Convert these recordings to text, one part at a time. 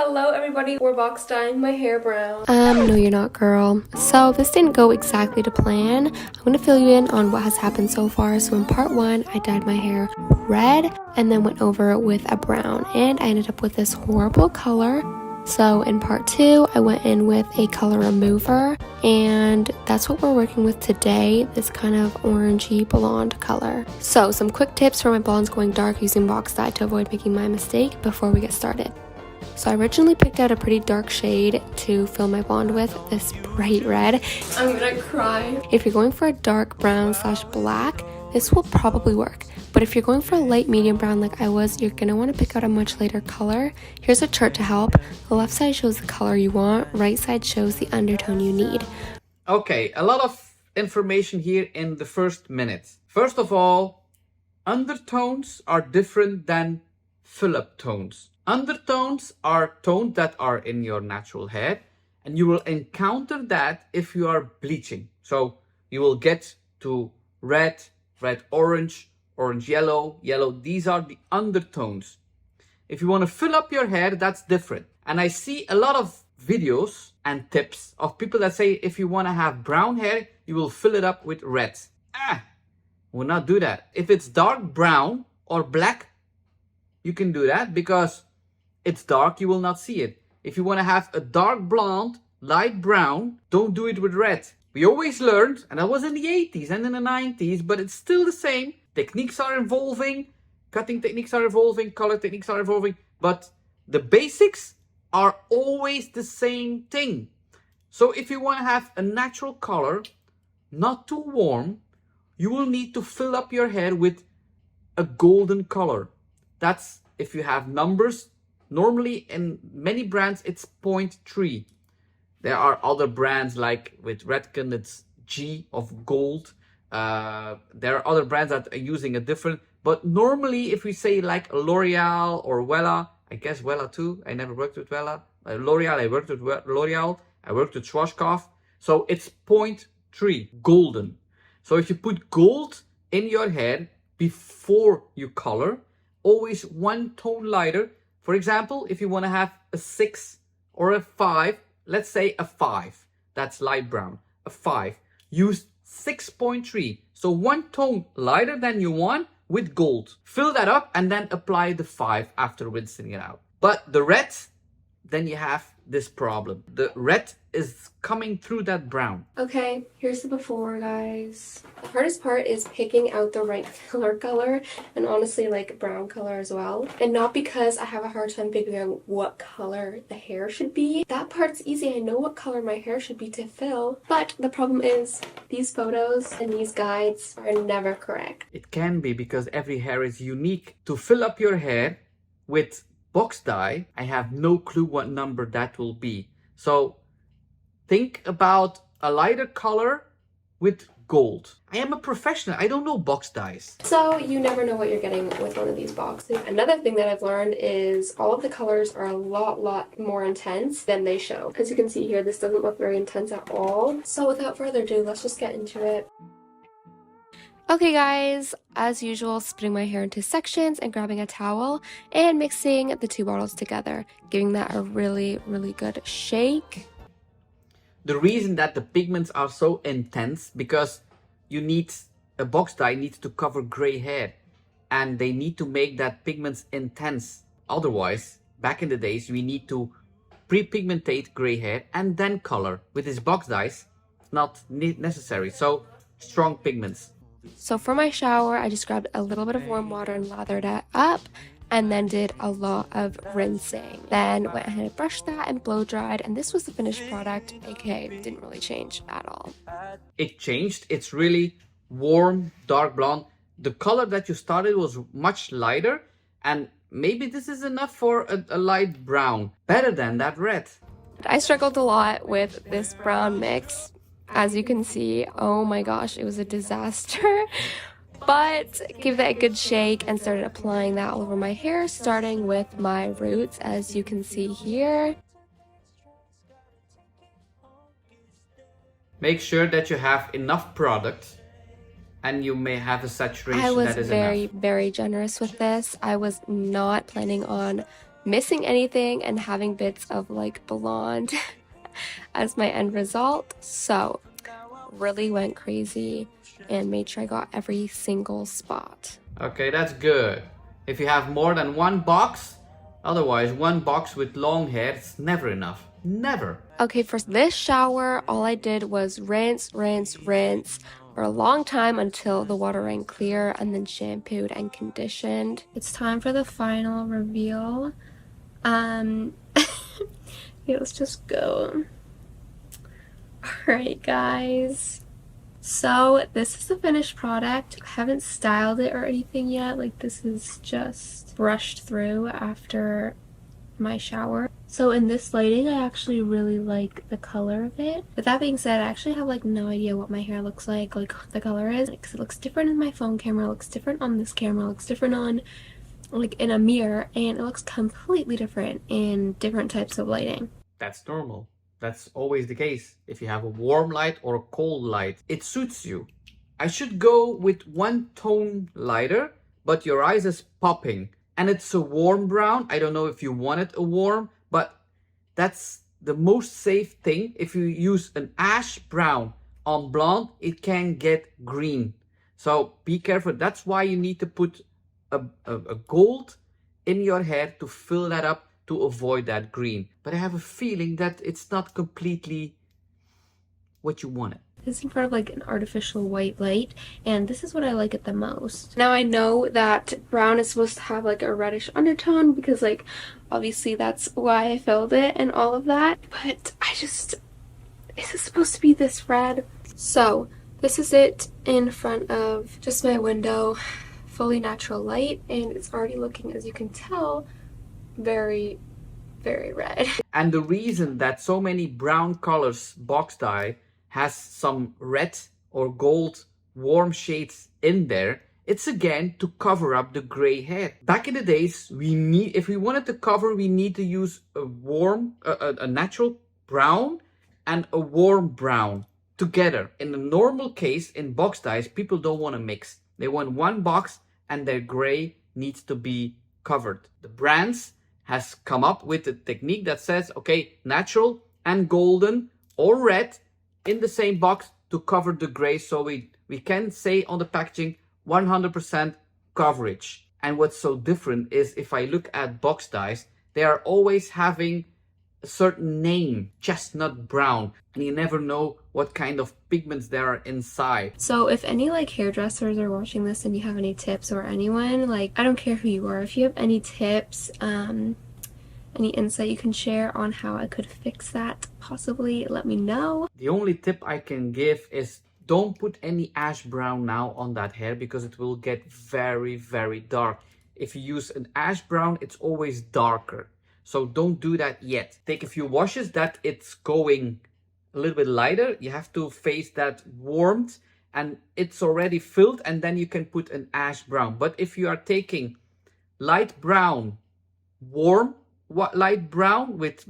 Hello everybody, we're box dyeing my hair brown. No you're not, girl. So this didn't go exactly to plan. I'm gonna fill you in on what has happened so far. So in part 1, I dyed my hair red and then went over with a brown, and I ended up with this horrible color. So in part 2, I went in with a color remover, and that's what we're working with today, this kind of orangey blonde color. So some quick tips for my blondes going dark using box dye to avoid making my mistake before we get started. So I originally picked out a pretty dark shade to fill my blonde with, this bright red. I'm gonna cry. If you're going for a dark brown / black, this will probably work. But if you're going for a light medium brown like I was, you're gonna want to pick out a much lighter color. Here's a chart to help. The left side shows the color you want, right side shows the undertone you need. Okay, a lot of information here in the first minute. First of all, undertones are different than fill-up tones. Undertones are tones that are in your natural hair, and you will encounter that if you are bleaching. So you will get to red, orange, orange yellow, yellow. These are the undertones. If you want to fill up your hair, that's different. And I see a lot of videos and tips of people that say if you want to have brown hair, you will fill it up with red. Will not do that. If it's dark brown or black, you can do that because it's dark, you will not see it. If you want to have a dark blonde, light brown, don't do it with red. We always learned, and that was in the 80s and in the 90s, but it's still the same. Techniques are evolving, cutting techniques are evolving, color techniques are evolving, but the basics are always the same thing. So if you want to have a natural color, not too warm, you will need to fill up your hair with a golden color. That's if you have numbers. Normally in many brands it's 0.3. There are other brands like with Redken it's G of gold. There are other brands that are using a different, but normally if we say like L'Oreal or Wella, I guess Wella too, I never worked with Wella. L'Oreal, I worked with L'Oreal, I worked with Schwarzkopf, so it's 0.3 golden. So if you put gold in your hair before you color, always one tone lighter. For example, if you want to have a 6 or a 5, let's say a 5, that's light brown, a 5, use 6.3, so one tone lighter than you want with gold. Fill that up and then apply the 5 after rinsing it out. But the red, then you have this problem. The red is coming through that brown. Okay, here's the before, guys. The hardest part is picking out the right filler color, and honestly like brown color as well. And not because I have a hard time figuring out what color the hair should be. That part's easy. I know what color my hair should be to fill. But the problem is these photos and these guides are never correct. It can be because every hair is unique. To fill up your hair with box dye, I have no clue what number that will be. So think about a lighter color with gold. I am a professional, I don't know box dyes. So you never know what you're getting with one of these boxes. Another thing that I've learned is all of the colors are a lot more intense than they show. As you can see here, this doesn't look very intense at all. So without further ado, let's just get into it. Okay guys, as usual, splitting my hair into sections and grabbing a towel and mixing the two bottles together, giving that a really good shake. The reason that the pigments are so intense because you need a box dye needs to cover gray hair, and they need to make that pigments intense. Otherwise, back in the days, we need to pre-pigmentate gray hair and then color. With this box dyes, it's not necessary. So strong pigments. So for my shower, I just grabbed a little bit of warm water and lathered it up, and then did a lot of rinsing. Then went ahead and brushed that and blow dried, and this was the finished product, aka didn't really change at all. It changed. It's really warm, dark blonde. The color that you started was much lighter, and maybe this is enough for a light brown. Better than that red. I struggled a lot with this brown mix. As you can see, oh my gosh, it was a disaster. But gave that a good shake and started applying that all over my hair, starting with my roots, as you can see here. Make sure that you have enough product, and you may have a saturation I was that is enough. very generous with this. I was not planning on missing anything and having bits of like blonde as my end result. So really went crazy and made sure I got every single spot. Okay, that's good. If you have more than one box, otherwise one box with long hair is never enough. Never. Okay, for this shower, all I did was rinse, rinse, rinse for a long time until the water ran clear, and then shampooed and conditioned. It's time for the final reveal. Yeah, let's just go. Alright, guys. So this is the finished product. I haven't styled it or anything yet. Like, this is just brushed through after my shower. So in this lighting, I actually really like the color of it. With that being said, I actually have like no idea what my hair looks like the color is, because it looks different in my phone camera, it looks different on this camera, it looks different on like in a mirror, and it looks completely different in different types of lighting. That's normal. That's always the case. If you have a warm light or a cold light, it suits you. I should go with one tone lighter, but your eyes is popping. And it's a warm brown. I don't know if you want it a warm, but that's the most safe thing. If you use an ash brown on blonde, it can get green. So be careful. That's why you need to put a gold in your hair to fill that up, to avoid that green. But I have a feeling that it's not completely what you wanted. This is in front of like an artificial white light, and this is what I like it the most. Now I know that brown is supposed to have like a reddish undertone because like obviously that's why I filled it and all of that, but is it supposed to be this red? So this is it in front of just my window, fully natural light, and it's already looking, as you can tell, very, very red. And the reason that so many brown colors box dye has some red or gold warm shades in there, it's again to cover up the gray hair. Back in the days, if we wanted to cover, we need to use a natural brown and a warm brown together. In the normal case, in box dyes, people don't want to mix. They want one box and their gray needs to be covered. The brands has come up with a technique that says, okay, natural and golden or red in the same box to cover the gray, so we can say on the packaging 100% coverage. And what's so different is if I look at box dyes, they are always having a certain name, chestnut brown, and you never know what kind of pigments there are inside. So if any like hairdressers are watching this and you have any tips, or anyone, like, I don't care who you are, if you have any tips, any insight you can share on how I could fix that, possibly let me know. The only tip I can give is don't put any ash brown now on that hair, because it will get very, very dark. If you use an ash brown, it's always darker. So don't do that yet. Take a few washes that it's going a little bit lighter. You have to face that warmth and it's already filled, and then you can put an ash brown. But if you are taking light brown, warm light brown with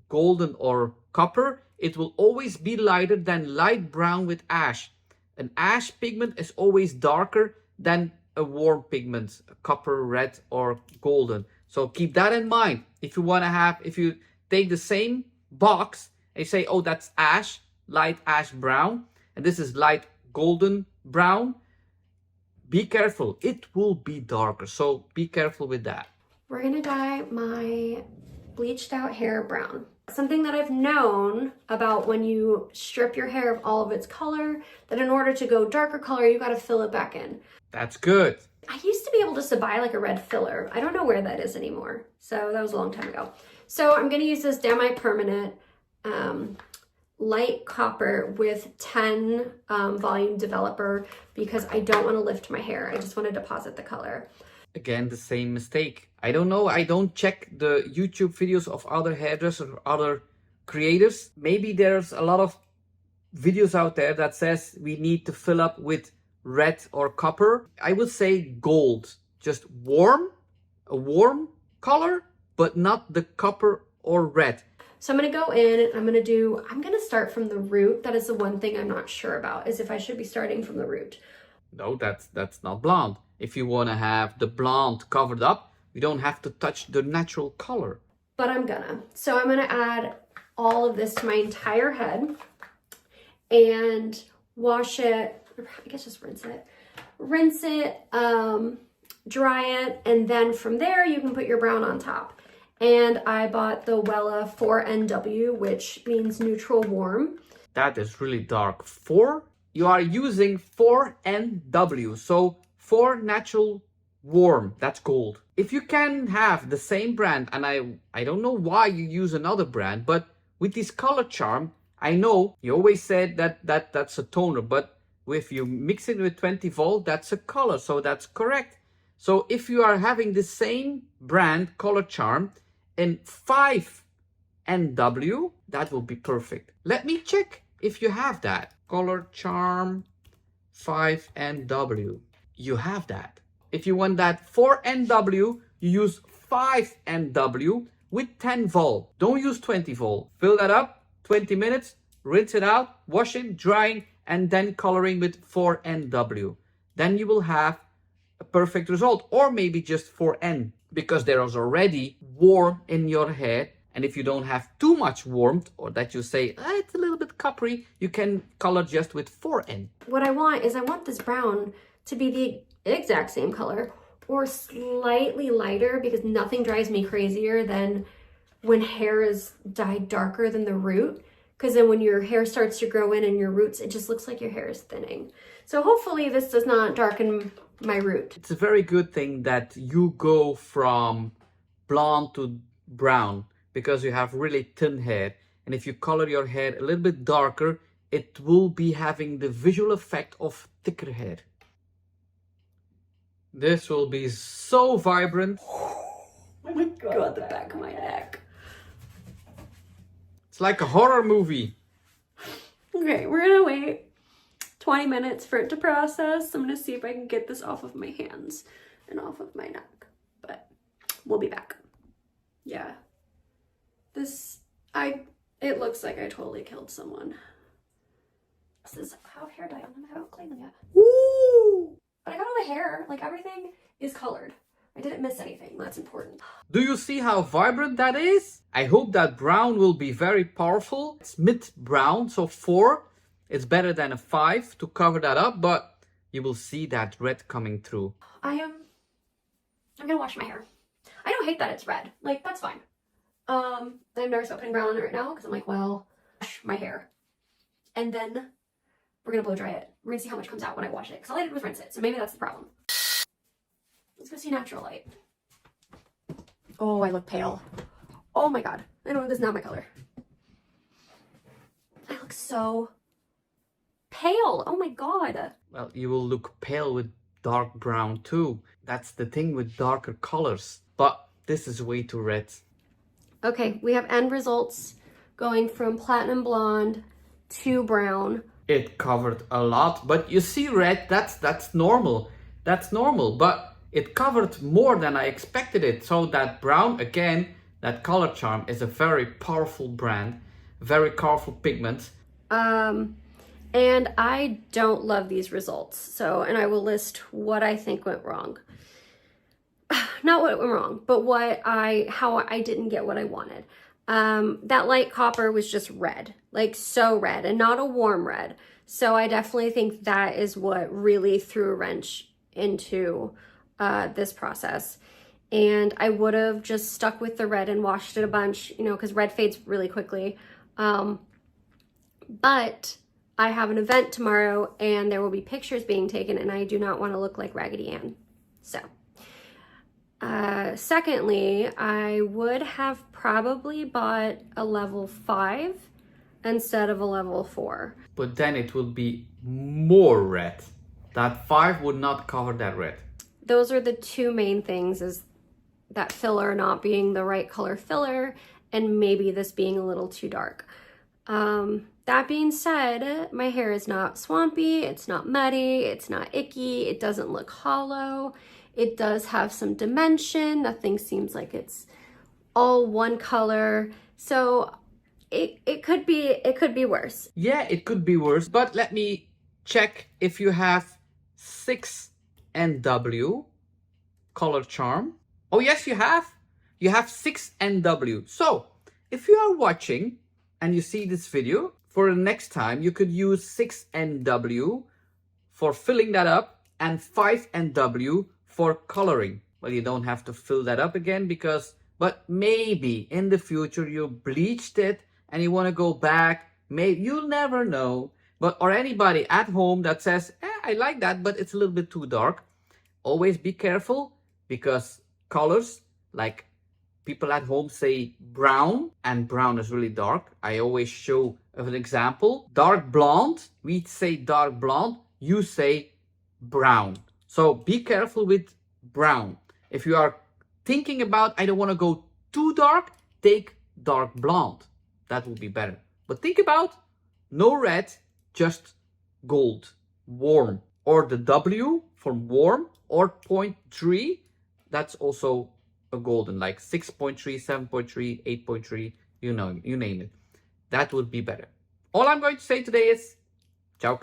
golden or copper, it will always be lighter than light brown with ash. An ash pigment is always darker than a warm pigment, copper, red or golden. So keep that in mind. If you take the same box and you say, oh, that's ash, light ash brown, and this is light golden brown, be careful. It will be darker. So be careful with that. We're gonna dye my bleached out hair brown. Something that I've known about when you strip your hair of all of its color, that in order to go darker color, you gotta fill it back in. That's good. I used to be able to buy like a red filler. I don't know where that is anymore. So that was a long time ago. So I'm gonna use this Demi-Permanent light copper with 10 volume developer, because I don't wanna lift my hair. I just wanna deposit the color. Again, the same mistake. I don't know. I don't check the YouTube videos of other hairdressers or other creators. Maybe there's a lot of videos out there that says we need to fill up with red or copper. I would say gold, just a warm color, but not the copper or red. So I'm gonna go in and I'm gonna start from the root. That is the one thing I'm not sure about, is if I should be starting from the root. No, that's not blonde. If you want to have the blonde covered up, You don't have to touch the natural color. But I'm gonna. So I'm gonna add all of this to my entire head and wash it. I guess just rinse it. Rinse it, dry it, and then from there you can put your brown on top. And I bought the Wella 4NW, which means neutral warm. That is really dark. You are using 4NW, so 4 natural warm. That's gold. If you can have the same brand, and I don't know why you use another brand, but with this color charm, I know you always said that's a toner, but if you mix it with 20 volt, that's a color, so that's correct. So if you are having the same brand color charm in 5NW, that will be perfect. Let me check if you have that. Color charm 5NW. You have that. If you want that 4NW, you use 5NW with 10 volt. Don't use 20 volt. Fill that up, 20 minutes, rinse it out, washing, drying, and then coloring with 4NW. Then you will have a perfect result, or maybe just 4N, because there is already warm in your hair. And if you don't have too much warmth, or that you say, it's a little bit coppery, you can color just with 4N. What I want is I want this brown to be the exact same color or slightly lighter, because nothing drives me crazier than when hair is dyed darker than the root. Because then when your hair starts to grow in and your roots, it just looks like your hair is thinning. So hopefully this does not darken my root. It's a very good thing that you go from blonde to brown, because you have really thin hair. And if you color your hair a little bit darker, it will be having the visual effect of thicker hair. This will be so vibrant. Oh my God, the back of my neck. It's like a horror movie. Okay, we're gonna wait 20 minutes for it to process. I'm gonna see if I can get this off of my hands and off of my neck, but we'll be back. Yeah. It looks like I totally killed someone. This is how hair dye. I haven't cleaned them yet. Woo! But I got all the hair. Like, everything is colored. I didn't miss anything. That's important. Do you see how vibrant that is? I hope that brown will be very powerful. It's mid brown, so 4. It's better than a 5 to cover that up, but you will see that red coming through. I'm gonna wash my hair. I don't hate that it's red. Like, that's fine. I'm nervous about putting brown on it right now because I'm like, well, wash my hair. And then we're gonna blow dry it. We're gonna see how much comes out when I wash it. Because all I did was rinse it, so maybe that's the problem. Let's go see natural light. Oh, I look pale. Oh my God. I know this is not my color. I look so pale. Oh my God. Well, you will look pale with dark brown too. That's the thing with darker colors. But this is way too red. Okay, we have end results going from platinum blonde to brown. It covered a lot, but you see red, that's normal. That's normal, but it covered more than I expected it. So that brown, again, that color charm is a very powerful brand, very powerful pigment. And I don't love these results. And I will list what I think went wrong. Not what went wrong, but how I didn't get what I wanted. That light copper was just red, like so red, and not a warm red. So I definitely think that is what really threw a wrench into this process. And I would have just stuck with the red and washed it a bunch, because red fades really quickly. But I have an event tomorrow and there will be pictures being taken, and I do not want to look like Raggedy Ann. So, secondly, I would have probably bought a level 5 instead of a level 4. But then it will be more red. That 5 would not cover that red. Those are the two main things, is that filler not being the right color filler and maybe this being a little too dark. That being said, my hair is not swampy, it's not muddy, it's not icky, it doesn't look hollow. It does have some dimension. Nothing seems like it's all one color. So it could be worse. Yeah, it could be worse, but let me check if you have 6NW color charm Oh yes, you have. You have 6NW. So if you are watching and you see this video, for the next time you could use 6NW for filling that up and 5NW for coloring. Well, you don't have to fill that up again but maybe in the future you bleached it and you want to go back. Maybe, you'll never know. Or anybody at home that says, I like that, but it's a little bit too dark. Always be careful, because colors, like people at home say brown, and brown is really dark. I always show an example. Dark blonde, we say dark blonde, you say brown. So be careful with brown. If you are thinking about, I don't want to go too dark, take dark blonde. That will be better. But think about no red, just gold, warm. Or the W for warm, or 0.3, that's also a golden, like 6.3, 7.3, 8.3, you know, you name it. That would be better. All I'm going to say today is, ciao,